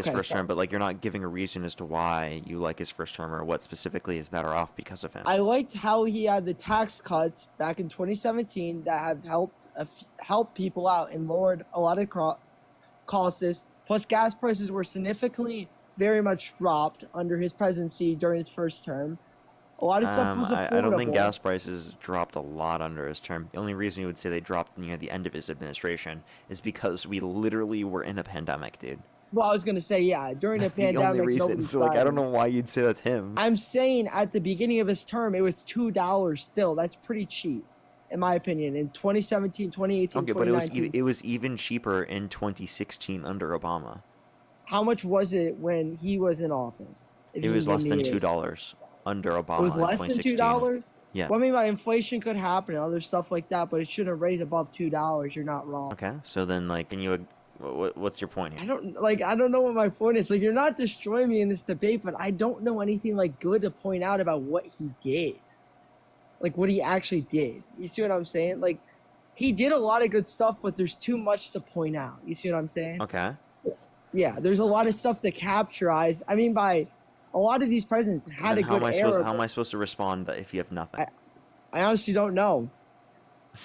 his Okay, first term, so but like you're not giving a reason as to why you like his first term or what specifically is better off because of him. I liked how he had the tax cuts back in 2017 that have helped people out and lowered a lot of costs. Plus, gas prices were significantly very much dropped under his presidency during his first term. A lot of stuff was I don't think affordable. gas prices dropped a lot under his term. The only reason you would say they dropped near the end of his administration is because we literally were in a pandemic, dude. Well, I was gonna say, yeah, during the That's the only pandemic, reason. nobody's So like, I don't dying. know why you'd say that's him. I'm saying at the beginning of his term, it was $2 still. That's pretty cheap, in my opinion. In 2017, 2018, Okay, but it was 2019. it was even cheaper in 2016 under Obama. How much was it when he was in office? If It you can was give less than me $2 under it was Obama in less than 2016. $2. Yeah. Well, I mean, by inflation could happen and other stuff like that, but it shouldn't raise above $2. You're not wrong. Okay. So then, like, can you? What's your point here? I don't know what my point is. Like, you're not destroying me in this debate, but I don't know anything like good to point out about what he did. Like what he actually did. You see what I'm saying? Like, he did a lot of good stuff, but there's too much to point out. You see what I'm saying? Okay. Yeah, there's a lot of stuff to capture eyes. I mean, by a lot of these presidents had a good era. How am I supposed to respond if you have nothing? I honestly don't know.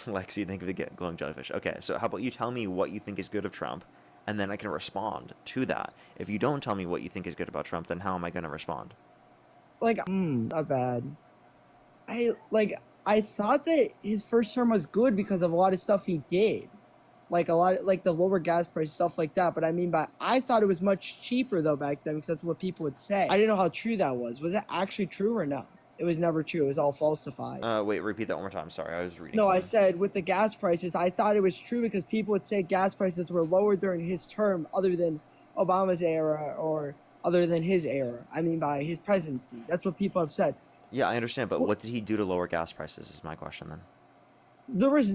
Lexi, think of the glowing jellyfish. Okay, so how about you tell me what you think is good of Trump, and then I can respond to that. If you don't tell me what you think is good about Trump, then how am I going to respond? Like, not bad. I thought that his first term was good because of a lot of stuff he did. Like the lower gas price, stuff like that. But I mean, I thought it was much cheaper though back then because that's what people would say. I didn't know how true that was. Was that actually true or no? It was never true. It was all falsified. Wait, repeat that one more time. Sorry, I was reading No, something. I said with the gas prices, I thought it was true because people would say gas prices were lower during his term other than Obama's era or other than his era. I mean, by his presidency. That's what people have said. Yeah, I understand, but what did he do to lower gas prices is my question then. There was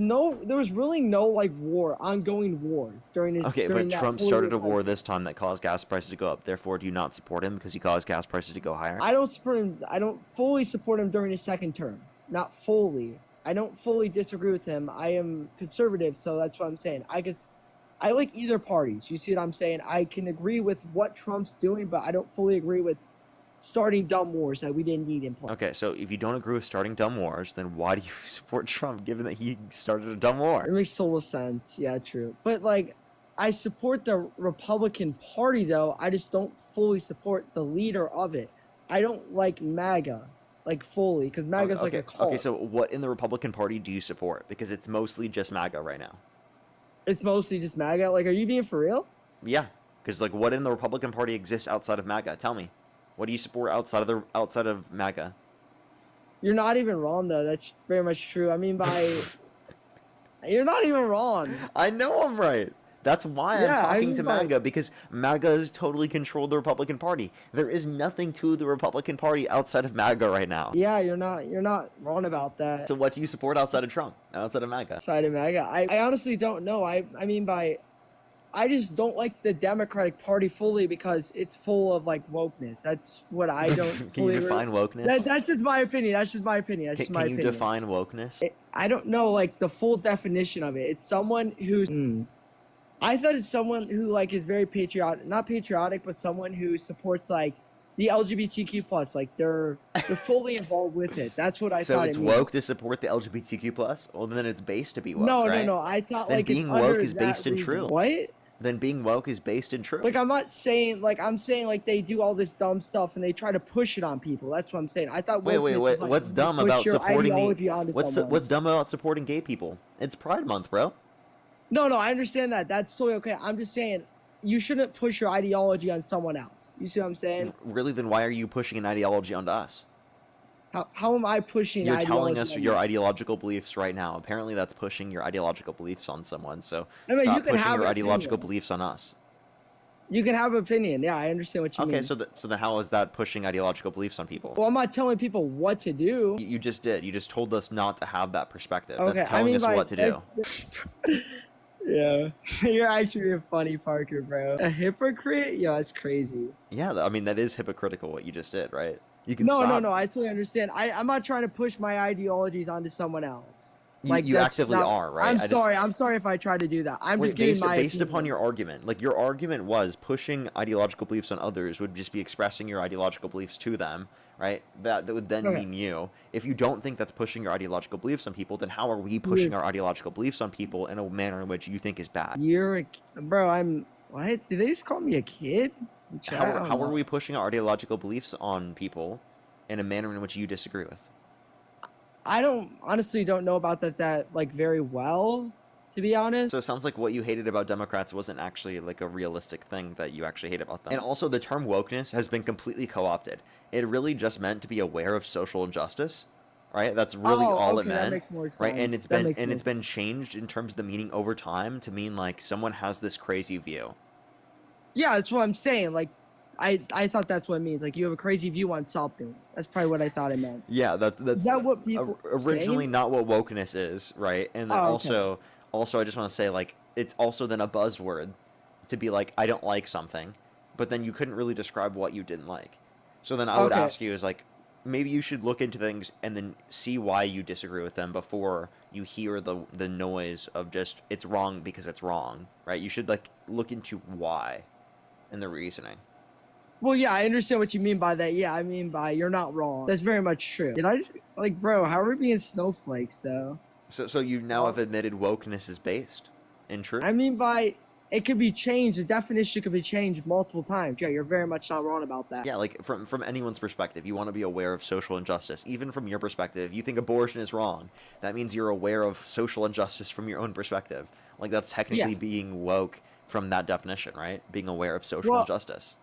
really no like ongoing wars during his. Okay, during but that Trump 4 started year a war time. this time that caused gas prices to go up. Therefore, do you not support him because he caused gas prices to go higher? I don't support him. I don't fully support him during his second term. Not fully. I don't fully disagree with him. I am conservative, so that's what I'm saying. I like either parties. You see what I'm saying? I can agree with what Trump's doing, but I don't fully agree with starting dumb wars that we didn't need in place. Okay, so if you don't agree with starting dumb wars, then why do you support Trump given that he started a dumb war? It makes total sense. Yeah, true. But like, I support the Republican Party, though. I just don't fully support the leader of it. I don't like MAGA, like fully, because MAGA's like a cult. Okay, so what in the Republican Party do you support? Because it's mostly just MAGA right now. It's mostly just MAGA. Like, are you being for real? Yeah, because like what in the Republican Party exists outside of MAGA? Tell me. What do you support outside of MAGA? You're not even wrong, though. That's very much true. I mean, you're not even wrong. I know I'm right. That's why I'm talking to MAGA, because MAGA has totally controlled the Republican Party. There is nothing to the Republican Party outside of MAGA right now. Yeah, you're not wrong about that. So what do you support outside of Trump? Outside of MAGA? Outside of MAGA, I honestly don't know. I mean, I just don't like the Democratic Party fully because it's full of like wokeness. That's what I don't. Can you define wokeness? That's just my opinion. That's just my opinion. Can you define wokeness? I don't know like the full definition of it. It's someone who's. I thought it's someone who like is very patriotic, not patriotic, but someone who supports like the LGBTQ plus. Like they're fully involved with it. That's what I thought. So it's woke to support the LGBTQ plus. Well, then it's based to be woke. No, right? no. I thought then like being it's woke under is based in reason. true. What? Then being woke is based in true. Like I'm not saying like I'm saying like they do all this dumb stuff and they try to push it on people. That's what I'm saying. I thought. Wait. Is, like, What's dumb about supporting What's dumb about supporting gay people? It's Pride Month, bro. No, I understand that. That's totally okay. I'm just saying you shouldn't push your ideology on someone else. You see what I'm saying? Really? Then why are you pushing an ideology onto us? How am I pushing? You're telling us your ideological beliefs right now. Apparently, that's pushing your ideological beliefs on someone. So stop pushing your ideological beliefs on us. You can have an opinion. Yeah, I understand what you mean. Okay, so then how is that pushing ideological beliefs on people? Well, I'm not telling people what to do. You just did. You just told us not to have that perspective. Okay, That's telling us what to do. Yeah, you're actually a funny Parker, bro. A hypocrite? Yo, that's crazy. Yeah, I mean, that is hypocritical what you just did, right? You can No, stop. I totally understand. I'm not trying to push my ideologies onto someone else. Like You that's actively not. are, right? I'm I just sorry. I'm sorry if I try to do that. I'm just giving my based upon opinion. your argument. Like your argument was pushing ideological beliefs on others would just be expressing your ideological beliefs to them, right? That would then Okay. mean you. If you don't think that's pushing your ideological beliefs on people, then how are we pushing Yes. our ideological beliefs on people in a manner in which you think is bad? Bro. I'm what? Did they just call me a kid? In chat? I don't How are know. we pushing our ideological beliefs on people in a manner in which you disagree with? I don't honestly don't know about that like very well, to be honest. So it sounds like what you hated about Democrats wasn't actually like a realistic thing that you actually hate about them. And also the term wokeness has been completely co-opted. It really just meant to be aware of social injustice, right? That's really Oh, all it okay, that meant, makes more right? And sense. That makes more it's been changed in terms of the meaning over time to mean like someone has this crazy view. Yeah, that's what I'm saying. Like, I thought that's what it means. Like, you have a crazy view on something. That's probably what I thought it meant. Yeah, Is that what people originally saying? not what wokeness is, right? And then Oh, okay. also I just want to say like it's also then a buzzword to be like I don't like something, but then you couldn't really describe what you didn't like. So then I would Okay. ask you is like maybe you should look into things and then see why you disagree with them before you hear the noise of just it's wrong because it's wrong, right? You should like look into why and the reasoning. Well, yeah, I understand what you mean by that. Yeah, I mean by you're not wrong. That's very much true. Did I just like, bro? How are we being snowflakes though? So you now have admitted wokeness is based in truth. I mean by it could be changed. The definition could be changed multiple times. Yeah, you're very much not wrong about that. Yeah, like from anyone's perspective, you want to be aware of social injustice. Even from your perspective, you think abortion is wrong. That means you're aware of social injustice from your own perspective. Like that's Yeah. technically being woke from that definition, right? Being aware of social Well, injustice.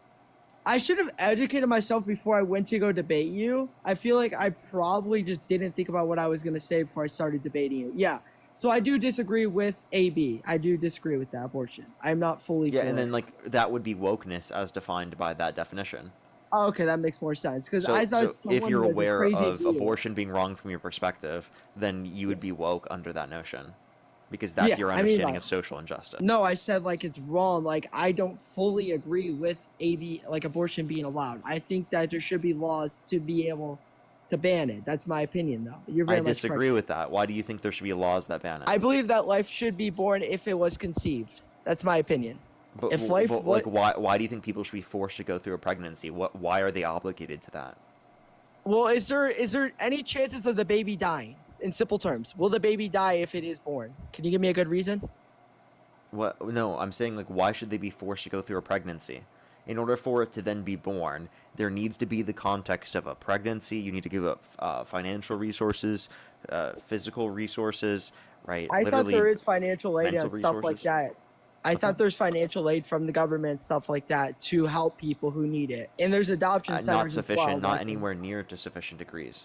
I should have educated myself before I went to go debate you. I feel like I probably just didn't think about what I was going to say before I started debating you. Yeah. So I do disagree with AB. I do disagree with that abortion. I'm not fully Yeah, for and then it. like that would be wokeness as defined by that definition. Oh, okay, that makes more sense because So I thought so if someone you're with a aware crazy of view. abortion being wrong from your perspective, then you would be woke under that notion. Because Yeah, that's your I mean, understanding like, of social injustice. no, I said like it's wrong. Like I don't fully agree with AB, like abortion being allowed. I think that there should be laws to be able to ban it. That's my opinion, though. You're I very much correct. disagree with that. Why do you think there should be laws that ban it? I believe that life should be born if it was conceived. That's my opinion. But, If life, but what? like, why do you think people should be forced to go through a pregnancy? Why are they obligated to that? Well, is there any chances of the baby dying? In simple terms, will the baby die if it is born? Can you give me a good reason? What? No, I'm saying like, why should they be forced to go through a pregnancy? In order for it to then be born, there needs to be the context of a pregnancy. You need to give up financial resources, physical resources, right? I thought Literally, there is financial aid mental and stuff like resources. that. I What's thought that? there's financial aid from the government, stuff like that, to help people who need it. And there's adoption Not centers as well. sufficient. Not like- anywhere near to sufficient degrees.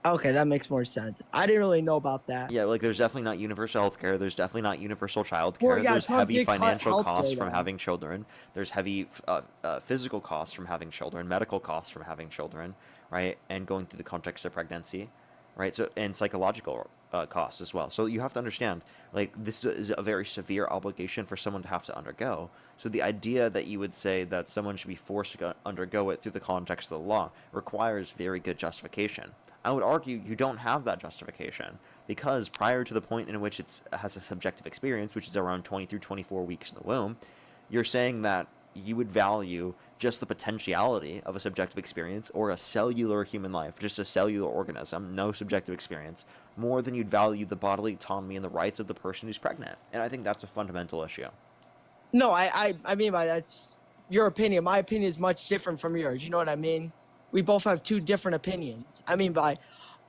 Okay, that makes more sense. I didn't really know about that. Yeah, like there's definitely not universal health care. There's definitely not universal child care. Well, yeah, There's Trump heavy did cut financial healthcare costs from down. having children. There's heavy physical costs from having children, medical costs from having children, right? And going through the context of pregnancy, right? So and psychological costs as well. So you have to understand, like this is a very severe obligation for someone to have to undergo. So the idea that you would say that someone should be forced to undergo it through the context of the law requires very good justification. I would argue you don't have that justification because prior to the point in which it has a subjective experience, which is around 20 through 24 weeks in the womb, you're saying that you would value just the potentiality of a subjective experience or a cellular human life, just a cellular organism, no subjective experience, more than you'd value the bodily autonomy and the rights of the person who's pregnant. And I think that's a fundamental issue. No, I mean by that's your opinion. My opinion is much different from yours. You know what I mean? We both have two different opinions. I mean by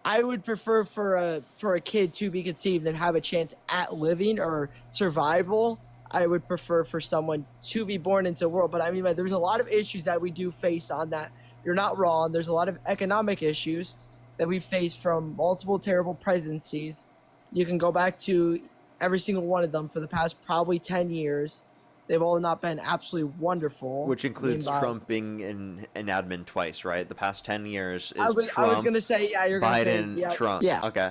I would prefer for a kid to be conceived and have a chance at living or survival. I would prefer for someone to be born into the world. But I mean by there's a lot of issues that we do face on that. You're not wrong. There's a lot of economic issues that we face from multiple terrible presidencies. You can go back to every single one of them for the past probably 10 years. They've all not been absolutely wonderful. Which includes I mean, Trump being an admin twice, right? The past 10 years is I was Trump, gonna say, yeah, you're gonna say, Biden, yeah, Trump. yeah. Okay.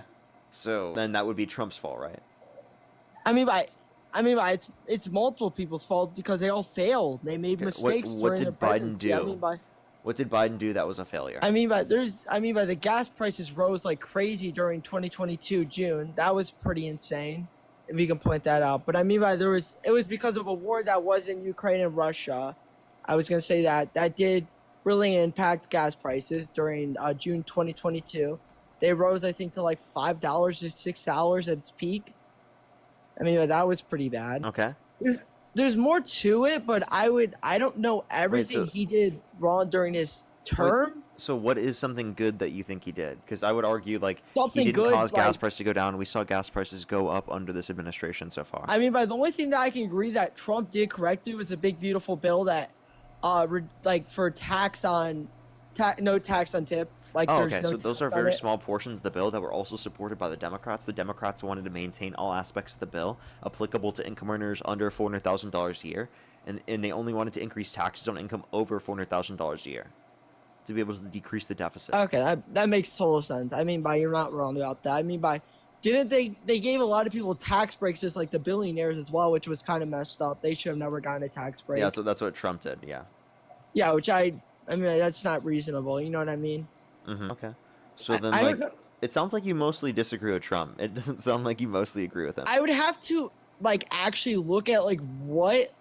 So then that would be Trump's fault, right? I mean by it's multiple people's fault because they all failed. They made Okay, mistakes what during did the Biden presidency. I do? mean by What did Biden do that was a failure? I mean by the gas prices rose like crazy during 2022 June. That was pretty insane, if you can point that out. But I mean by it was because of a war that was in Ukraine and Russia. I was gonna say that did really impact gas prices during June 2022. They rose, I think, to like $5 or $6 at its peak. I mean, that was pretty bad. Okay. There's more to it, but I don't know everything he did wrong during his term. So what is something good that you think he did? Because I would argue like Something he didn't good, cause gas like- prices to go down. We saw gas prices go up under this administration so far. I mean, by the only thing that I can agree that Trump did correctly was a big beautiful bill that, like for no tax on tip. Like Oh, there's okay. no So those tax are on very it. small portions of the bill that were also supported by the Democrats. The Democrats wanted to maintain all aspects of the bill applicable to income earners under $400,000 a year, and they only wanted to increase taxes on income over $400,000 a year to be able to decrease the deficit. Okay, that makes total sense. I mean, you're not wrong about that. I mean, didn't they gave a lot of people tax breaks, just like the billionaires as well, which was kind of messed up. They should have never gotten a tax break. Yeah, that's what Trump did. Yeah. Yeah, which I mean, that's not reasonable. You know what I mean? Okay. So then, I like, don't know. it sounds like you mostly disagree with Trump. It doesn't sound like you mostly agree with him. I would have to like actually look at like what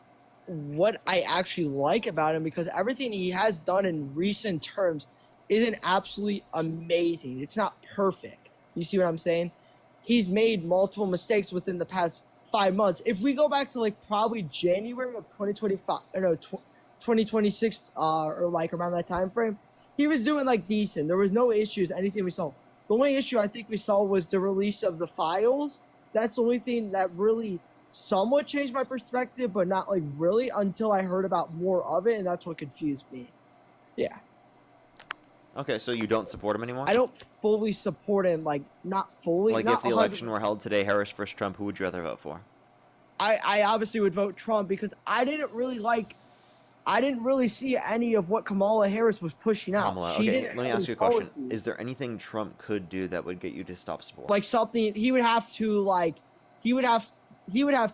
I actually like about him, because everything he has done in recent terms isn't absolutely amazing. It's not perfect. You see what I'm saying? He's made multiple mistakes within the past 5 months. If we go back to like probably January of 2025, or no, 2026, or like around that time frame, he was doing like decent. There was no issues, anything we saw. The only issue I think we saw was the release of the files. That's the only thing that really somewhat changed my perspective, but not like really until I heard about more of it, and that's what confused me. Yeah. Okay, so you don't support him anymore? I don't fully support him, like not fully. Like, not if the 100%. election were held today, Harris versus Trump, who would you rather vote for? I obviously would vote Trump, because I didn't really see any of what Kamala Harris was pushing out. Kamala. She Okay, didn't let me have ask you a any question. policies. Is there anything Trump could do that would get you to stop supporting? Like something he would have to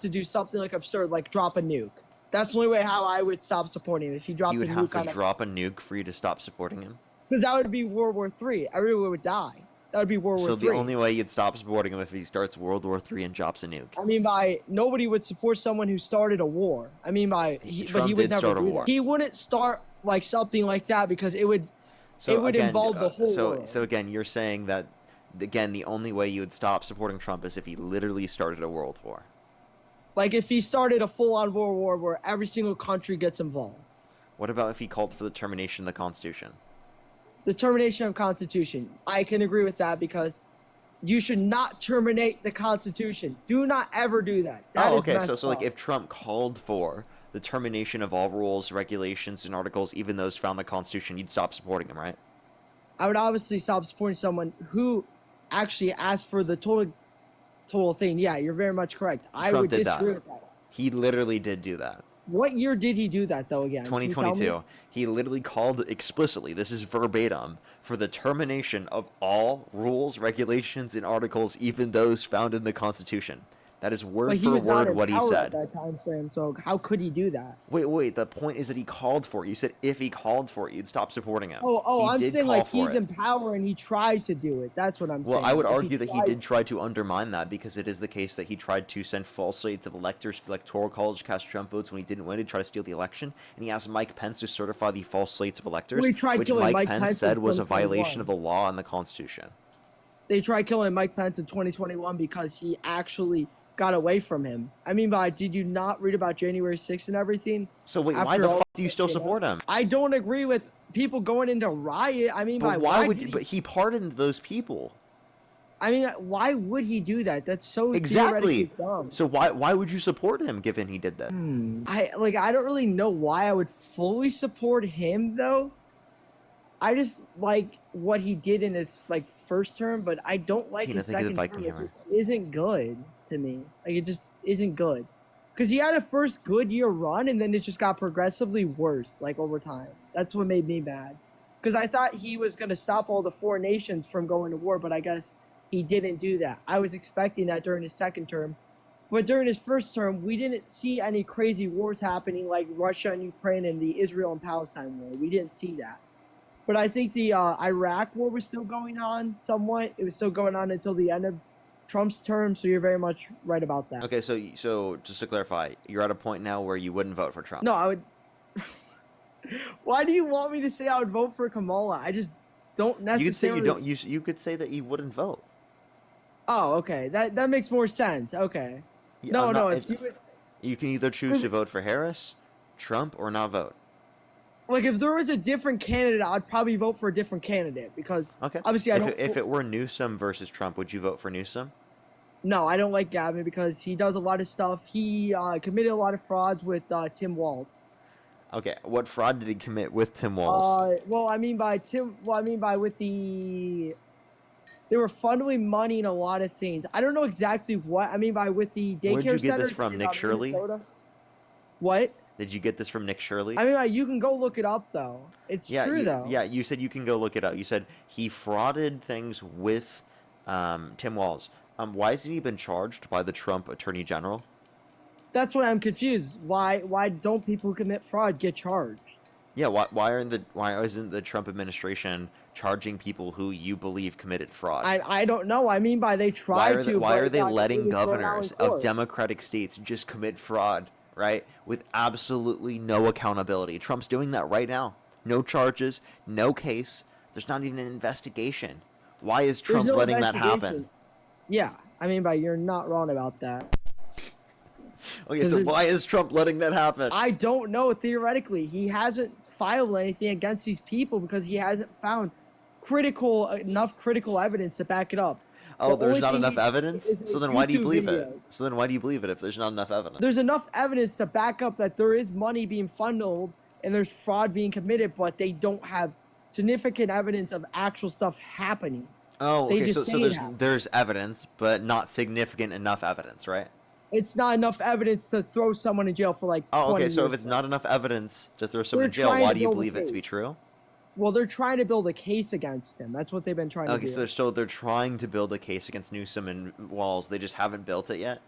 do something like absurd, like drop a nuke. That's the only way how I would stop supporting him, if he dropped He a would nuke have to drop a nuke for you to stop supporting him? because that would be World War III. Everyone would die. That would be World War So III. the only way you'd stop supporting him if he starts World War III and drops a nuke. I mean, nobody would support someone who started a war. I mean, but he Trump would did never start a do war. that. He wouldn't start like something like that, because it would Again, involve the whole world. So again, you're saying that, again, the only way you would stop supporting Trump is if he literally started a world war. Like if he started a full-on world war where every single country gets involved. What about if he called for the termination of the Constitution? The termination of Constitution. I can agree with that, because you should not terminate the Constitution. Do not ever do that. That is Okay. messed So like, up. if Trump called for the termination of all rules, regulations, and articles, even those found in the Constitution, you'd stop supporting him, right? I would obviously stop supporting someone who actually asked for the total thing. Yeah, you're very much correct. I Trump would did that. disagree with that. He literally did do that. What year did he do that, though, again? Can you tell me? 2022. He literally called explicitly, this is verbatim, for the termination of all rules, regulations, and articles, even those found in the Constitution. That is But word he for was not word in what he power said. at that time frame, so how could he do that? Wait. The point is that he called for it. You said if he called for it, you'd stop supporting him. Oh, He I'm did saying call like for he's it. in power and he tries to do it. That's what I'm Well, saying. I would If argue that he tries- did try to undermine that, because it is the case that he tried to send false slates of electors to the Electoral College to cast Trump votes when he didn't win to try to steal the election, and he asked Mike Pence to certify the false slates of electors, Well, he tried which killing Mike Mike Pence Pence said in was a violation 2021. of the law and the Constitution. They tried killing Mike Pence in 2021 because he actually got away from him. I mean, did you not read about January 6th and everything? So wait, why After the all fuck do you this still shit support him? I don't agree with people going into riot. I mean, But why would? did he- But he pardoned those people. I mean, why would he do that? That's so Exactly. theoretically dumb. So why would you support him given he did that? I don't really know why I would fully support him though. I just like what he did in his like first term, but I don't like Tina, his think of the second Viking term. It hammer. just isn't good to me. Like it just isn't good. Because he had a first good year run and then it just got progressively worse, like over time. That's what made me mad. Because I thought he was gonna stop all the foreign nations from going to war, but I guess he didn't do that. I was expecting that during his second term. But during his first term, we didn't see any crazy wars happening like Russia and Ukraine and the Israel and Palestine war. We didn't see that. But I think the Iraq war was still going on somewhat. It was still going on until the end of Trump's term. So you're very much right about that. Okay, so just to clarify, you're at a point now where you wouldn't vote for Trump. No, I would. Why do you want me to say I would vote for Kamala? I just don't necessarily. You could say you don't. You could say that you wouldn't vote. Oh, okay. That makes more sense. Okay. Yeah, No, I'm no. not- If you would, You can either choose to vote for Harris, Trump, or not vote. like, if there was a different candidate, I'd probably vote for a different candidate because Okay. obviously I don't. If it were Newsom versus Trump, would you vote for Newsom? No, I don't like Gavin because he does a lot of stuff. He committed a lot of frauds with Tim Walz. Okay. What fraud did he commit with Tim Walz? Well, I mean by with the. They were funneling money in a lot of things. I don't know exactly what I mean by with the daycare Where'd you get center this from, in, Nick Shirley? Minnesota. What? Did you get this from Nick Shirley? I mean, you can go look it up though. It's true though. Yeah, you said you can go look it up. You said he frauded things with Tim Walz. Why hasn't he been charged by the Trump Attorney General? That's why I'm confused. Why don't people who commit fraud get charged? Yeah, why isn't the Trump administration charging people who you believe committed fraud? I don't know. I mean by they tried to. Why but are they not letting really thrown out in governors of court. Democratic states just commit fraud, right? With absolutely no accountability. Trump's doing that right now. No charges, no case. There's not even an investigation. Why is There's Trump no letting that happen? investigation. Yeah, I mean by you're not wrong about that. Okay, so why is Trump letting that happen? I don't know. Theoretically, he hasn't filed anything against these people because he hasn't found enough critical evidence to back it up. Oh, The there's only not thing enough he- evidence? is So a then why do you YouTube believe video. it? So then why do you believe it if there's not enough evidence? There's enough evidence to back up that there is money being funneled and there's fraud being committed, but they don't have significant evidence of actual stuff happening. Oh, They okay. just So say it there's happened. there's evidence, but not significant enough evidence, right? It's not enough evidence to throw someone in jail for like 20 Oh, okay. So if years. it's not enough evidence to throw someone in They're jail, trying why to do you build a believe it to be case. true? Well, they're trying to build a case against him. That's what they've been trying Okay, to do. so they're trying to build a case against Newsom and Walz. They just haven't built it yet.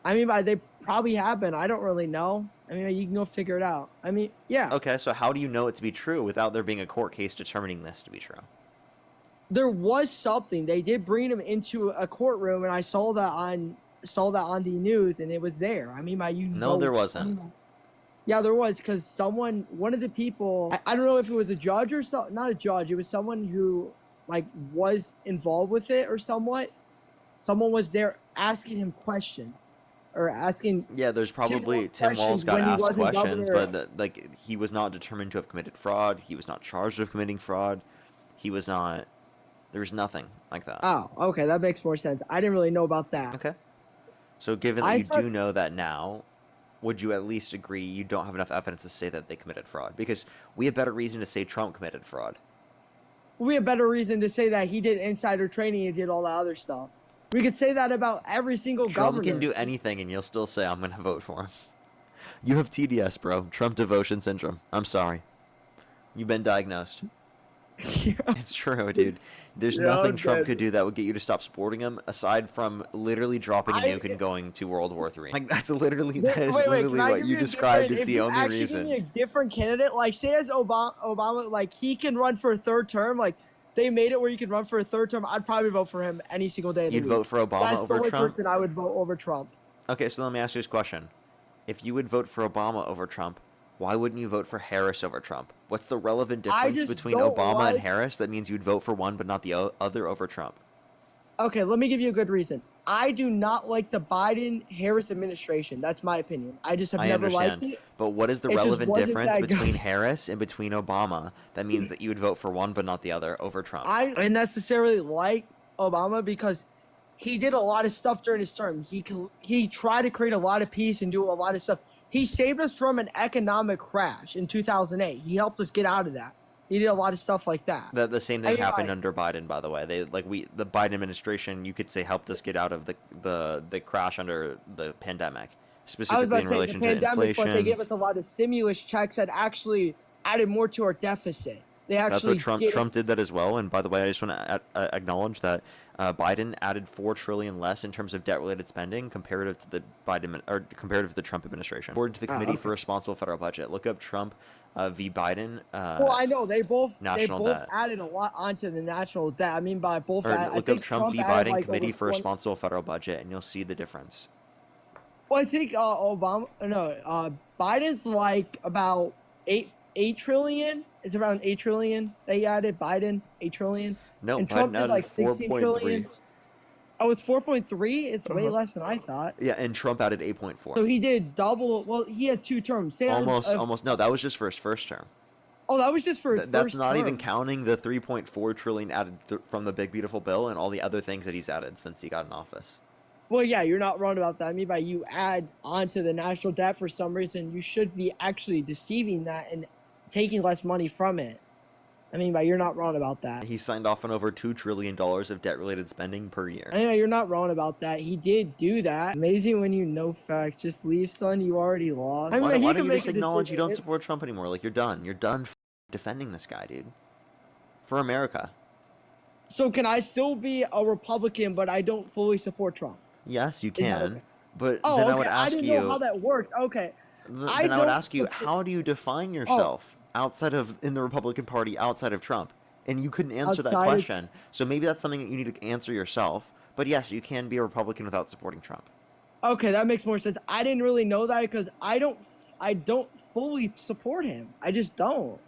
I mean, they probably have been. I don't really know. I mean, you can go figure it out. I mean, yeah. Okay, so how do you know it to be true without there being a court case determining this to be true? There was something. They did bring him into a courtroom, and I saw that on the news, and it was there. I mean, No, there wasn't. Yeah, there was because one of the people, I don't know if it was a judge or so, not a judge. It was someone who like was involved with it or somewhat. Someone was there asking him questions or asking. Yeah, there's probably Tim Walz questions got when he asked wasn't questions, governor. but he was not determined to have committed fraud. He was not charged with committing fraud. He was not. There's nothing like that. Oh, okay, that makes more sense. I didn't really know about that. Okay. So given that I you thought- do know that now, would you at least agree you don't have enough evidence to say that they committed fraud? Because we have better reason to say Trump committed fraud. We have better reason to say that he did insider trading and did all that other stuff. We could say that about every single Trump governor. can do anything and you'll still say I'm going to vote for him. You have TDS, bro. Trump devotion syndrome. I'm sorry. You've been diagnosed. It's true, dude. There's Yeah, nothing I'm Trump dead. could do that would get you to stop supporting him, aside from literally dropping a nuke and going to World War III. Like that is literally Can I what give you a described different- as if the you only actually reason. give me a different candidate, like say as Obama, like he can run for a third term, like they made it where you can run for a third term. I'd probably vote for him any single day of the You'd week. vote for Obama That's the over only Trump? person I would vote over Trump. Okay, so let me ask you this question. If you would vote for Obama over Trump, why wouldn't you vote for Harris over Trump? What's the relevant I difference just between don't Obama like- and Harris that means you'd vote for one but not the other over Trump? Okay, let me give you a good reason. I do not like the Biden-Harris administration. That's my opinion. I just have I never understand. liked it. But what is the It just relevant wasn't difference that good. between Harris and between Obama that means that you would vote for one but not the other over Trump? I didn't necessarily like Obama because he did a lot of stuff during his term. He tried to create a lot of peace and do a lot of stuff. He saved us from an economic crash in 2008. He helped us get out of that. He did a lot of stuff like that. The same thing I- happened under Biden, by the way. The Biden administration, you could say, helped us get out of the crash under the pandemic, I was specifically about in to say the relation to pandemic, but they inflation. gave us a lot of stimulus checks that actually added more to our deficit. they That's actually what Trump did that as well. And by the way, I just want to acknowledge that Biden added $4 trillion less in terms of debt-related spending comparative to the comparative to the Trump administration. According to the Committee for Responsible Federal Budget, look up Trump v. Biden. Well, I know they both debt. added a lot onto the national debt. I mean, by both. Or I look think up Trump v. added, Biden like, Committee for Responsible Federal Budget, and you'll see the difference. Well, I think Biden's like about 8 trillion. It's around 8 trillion they added. Biden 8 trillion. No, and Biden Trump did added like 16 trillion. 4.3. Oh, it's 4.3. It's way less than I thought. Yeah, and Trump added 8.4. So he did double. Well, he had 2 terms. Almost. No, that was just for his first term. Oh, that was just for his That's first not term. even counting the 3.4 trillion added from the big beautiful bill and all the other things that he's added since he got in office. Well, yeah, you're not wrong about that. I mean, by you add onto the national debt for some reason, you should be actually deceiving that and taking less money from it. I mean, you're not wrong about that. He signed off on over $2 trillion of debt-related spending per year. Anyway, you're not wrong about that. He did do that. Amazing when you know facts. Just leave, son. You already lost. Why don't you just acknowledge you don't support Trump anymore? Like, you're done. You're done defending this guy, dude. For America. So can I still be a Republican, but I don't fully support Trump? Yes, you can. Okay? But Oh, then okay. I would ask didn't know how that works. Okay. then I would ask you, how do you define yourself in the Republican Party outside of Trump? And you couldn't answer that question. So maybe that's something that you need to answer yourself. But yes, you can be a Republican without supporting Trump. Okay, that makes more sense. I didn't really know that because I don't fully support him. I just don't.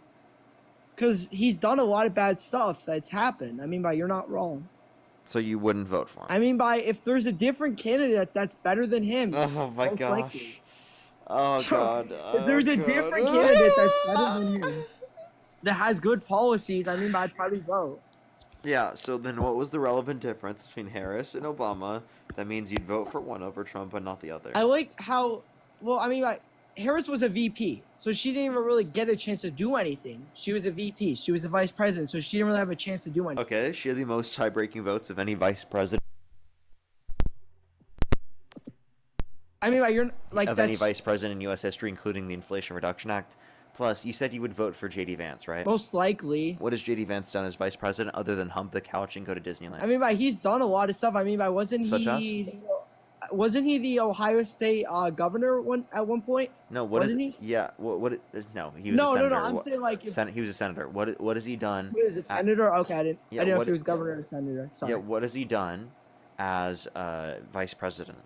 Because he's done a lot of bad stuff that's happened. I mean, you're not wrong. So you wouldn't vote for him? I mean, if there's a different candidate that's better than him. Oh my gosh. Likely. Oh god. If there's a different candidate that's better than him, that has good policies, I mean, I'd probably vote. Yeah, so then what was the relevant difference between Harris and Obama? That means you'd vote for one over Trump but not the other. I like how, well, I mean, Harris was a VP, so she didn't even really get a chance to do anything. She was a VP. She was a vice president, so she didn't really have a chance to do anything. Okay, she had the most tie-breaking votes of any vice president. I mean, you're like of any vice president in U.S. history, including the Inflation Reduction Act. Plus, you said you would vote for J.D. Vance, right? Most likely. What has J.D. Vance done as vice president other than hump the couch and go to Disneyland? I mean, he's done a lot of stuff. I mean, wasn't he the Ohio State governor at one point? No, wasn't he? Yeah, no, he was a senator. No, I'm saying like he was a senator. What has he done? He was a senator? Okay, I didn't know if he was governor or senator. Sorry. Yeah, what has he done as vice president?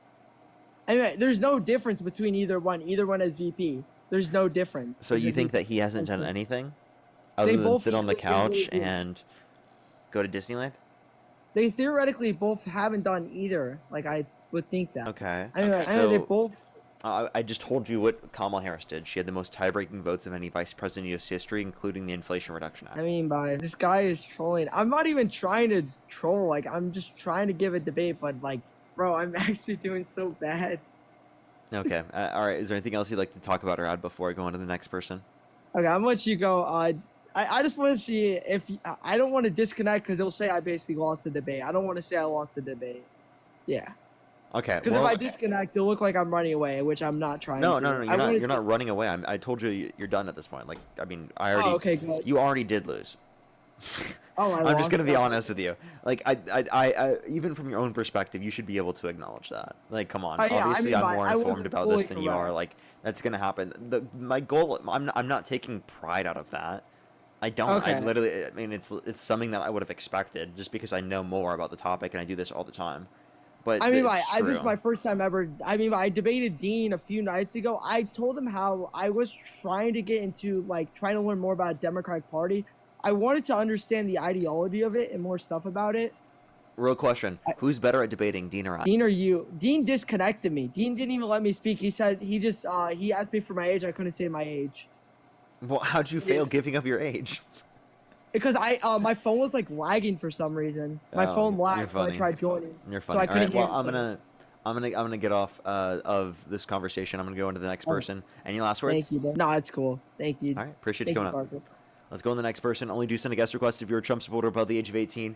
Anyway, there's no difference between either one. Either one as VP. There's no difference. So you think that he hasn't done anything other than sit on the couch and go to Disneyland? They theoretically both haven't done either. Like, I would think that. Okay. I mean, they both. I just told you what Kamala Harris did. She had the most tie-breaking votes of any vice president in U.S. history, including the Inflation Reduction Act. I mean, this guy is trolling. I'm not even trying to troll. Like, I'm just trying to give a debate, but like, bro, I'm actually doing so bad. Okay. All right. Is there anything else you'd like to talk about or add before I go on to the next person? Okay, I'm gonna let you go. I just want to see if I don't want to disconnect because they'll say I basically lost the debate. I don't want to say I lost the debate. Yeah. Okay. Because if I disconnect, it'll look like I'm running away, which I'm not trying to. No. You're not running away. I told you you're done at this point. Like, I mean, okay, good. You already did lose. I'm just gonna be honest with you. Like, I even from your own perspective, you should be able to acknowledge that. Like, come on. Obviously, I'm more informed about this than you are. Like, that's gonna happen. My goal. I'm not taking pride out of that. I don't. Okay. I mean, it's something that I would have expected just because I know more about the topic and I do this all the time. But I mean, this is my first time ever. I mean, I debated Dean a few nights ago. I told him how I was trying to get into, like, trying to learn more about the Democratic Party. I wanted to understand the ideology of it and more stuff about it. Real question. Who's better at debating, Dean or I? Dean or you? Dean disconnected me. Dean didn't even let me speak. He said he asked me for my age. I couldn't say my age. Well, how'd you fail giving up your age? Because my phone was like lagging for some reason. My phone lagged when I tried joining. You're funny. So I couldn't All right, well, I'm gonna get off of this conversation. I'm gonna go into the next person. Any last words? Thank you. No, it's cool. Thank you. All right, appreciate you coming up. Let's go on to the next person. Only do send a guest request if you're a Trump supporter above the age of 18.